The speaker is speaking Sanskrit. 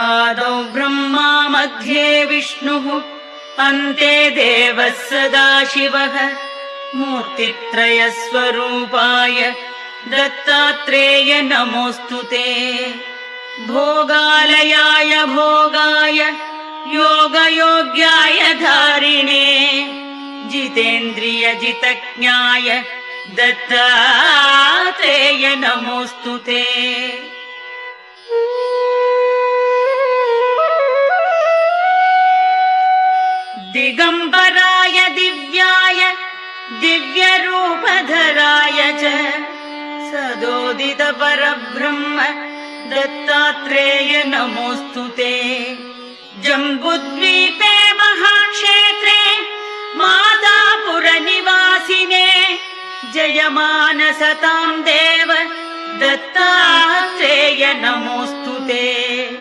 आदौ ब्रह्मा मध्ये विष्णुः अन्ते देवः सदाशिवः मूर्तित्रयस्वरूपाय दत्तात्रेय नमोऽस्तु ते। भोगालयाय भोगाय योगयोग्याय धारिणे जितेन्द्रिय जितज्ञाय दत्तात्रेय नमोऽस्तु ते। दिगंबराय दिव्याय दिव्यरूपधराय च सदोदित परब्रह्म दत्तात्रेय नमोऽस्तु ते। जम्बुद्वीपे महाक्षेत्रे मादापुरनिवासिने जयमानसतां देव दत्तात्रेय नमोऽस्तु ते।